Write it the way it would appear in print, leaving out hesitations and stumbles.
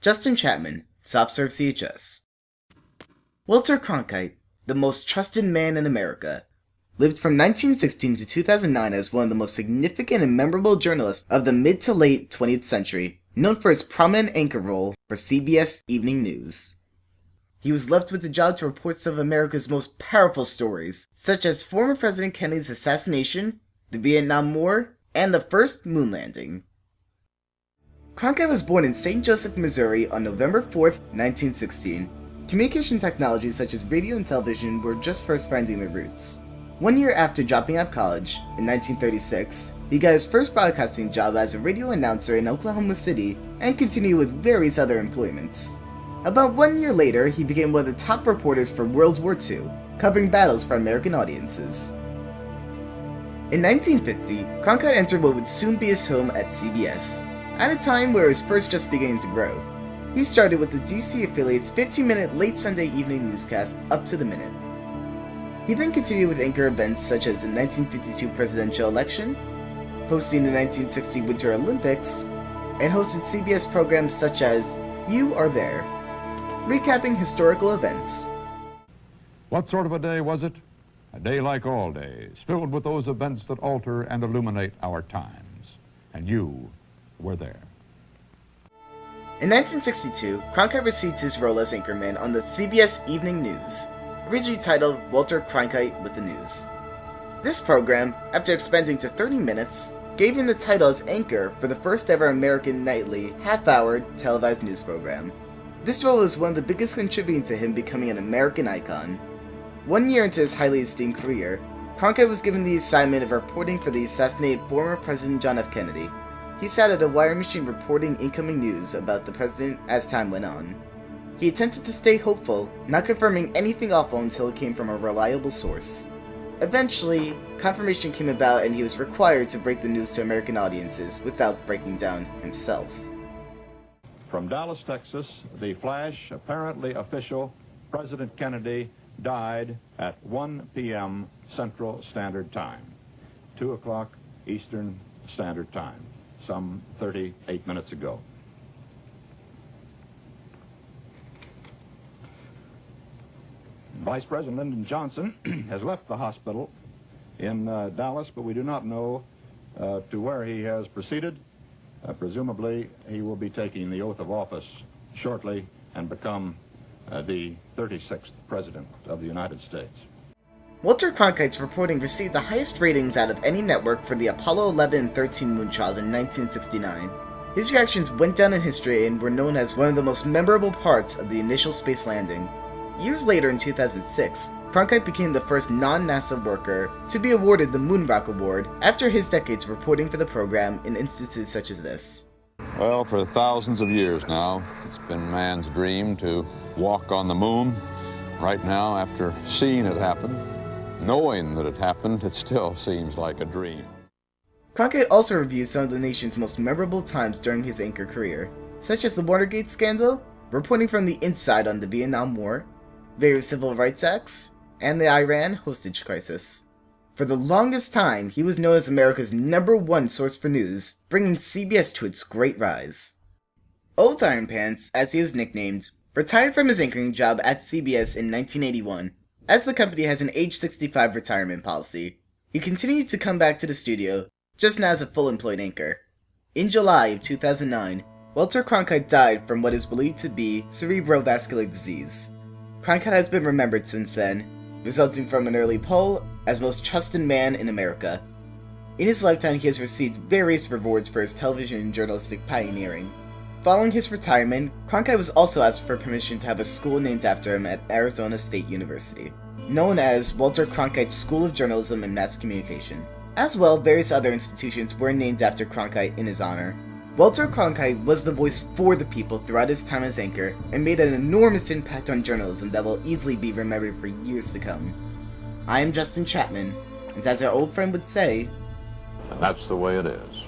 Justin Chapman, Soft Serve CHS. Walter Cronkite, the most trusted man in America, lived from 1916 to 2009 as one of the most significant and memorable journalists of the mid to late 20th century, known for his prominent anchor role for CBS Evening News. He was left with the job to report some of America's most powerful stories, such as former President Kennedy's assassination, the Vietnam War, and the first moon landing. Cronkite was born in St. Joseph, Missouri on November 4, 1916. Communication technologies such as radio and television were just first finding their roots. 1 year after dropping out of college, in 1936, he got his first broadcasting job as a radio announcer in Oklahoma City and continued with various other employments. About 1 year later, he became one of the top reporters for World War II, covering battles for American audiences. In 1950, Cronkite entered what would soon be his home at CBS, at a time where it was first just beginning to grow. He started with the DC affiliate's 15-minute late Sunday evening newscast, Up to the Minute. He then continued with anchor events such as the 1952 presidential election, hosting the 1960 Winter Olympics, and hosted CBS programs such as You Are There, recapping historical events. What sort of a day was it? A day like all days, filled with those events that alter and illuminate our times. And you were there. In 1962, Cronkite received his role as anchorman on the CBS Evening News, originally titled Walter Cronkite with the News. This program, after expanding to 30 minutes, gave him the title as anchor for the first ever American nightly, half-hour televised news program. This role was one of the biggest contributing to him becoming an American icon. 1 year into his highly esteemed career, Cronkite was given the assignment of reporting for the assassinated former President John F. Kennedy. He sat at a wire machine reporting incoming news about the president as time went on. He attempted to stay hopeful, not confirming anything awful until it came from a reliable source. Eventually, confirmation came about and he was required to break the news to American audiences without breaking down himself. From Dallas, Texas, the flash, apparently official, President Kennedy died at 1 p.m. Central Standard Time, 2 o'clock Eastern Standard Time, some 38 minutes ago. Vice President Lyndon Johnson has left the hospital in Dallas, but we do not know to where he has proceeded. Presumably, he will be taking the oath of office shortly and become the 36th President of the United States. Walter Cronkite's reporting received the highest ratings out of any network for the Apollo 11 and 13 moon trials in 1969. His reactions went down in history and were known as one of the most memorable parts of the initial space landing. Years later in 2006, Cronkite became the first non-NASA worker to be awarded the Moon Rock Award after his decades reporting for the program in instances such as this. Well, for thousands of years now, it's been man's dream to walk on the moon. Right now, after seeing it happen, knowing that it happened, it still seems like a dream. Cronkite also reviewed some of the nation's most memorable times during his anchor career, such as the Watergate scandal, reporting from the inside on the Vietnam War, various civil rights acts, and the Iran hostage crisis. For the longest time, he was known as America's #1 source for news, bringing CBS to its great rise. Old Iron Pants, as he was nicknamed, retired from his anchoring job at CBS in 1981, as the company has an age 65 retirement policy. He continued to come back to the studio, just now as a full-employed anchor. In July of 2009, Walter Cronkite died from what is believed to be cerebrovascular disease. Cronkite has been remembered since then, resulting from an early poll as most trusted man in America. In his lifetime, he has received various rewards for his television and journalistic pioneering. Following his retirement, Cronkite was also asked for permission to have a school named after him at Arizona State University, known as Walter Cronkite School of Journalism and Mass Communication. As well, various other institutions were named after Cronkite in his honor. Walter Cronkite was the voice for the people throughout his time as anchor, and made an enormous impact on journalism that will easily be remembered for years to come. I am Justin Chapman, and as our old friend would say, And that's the way it is.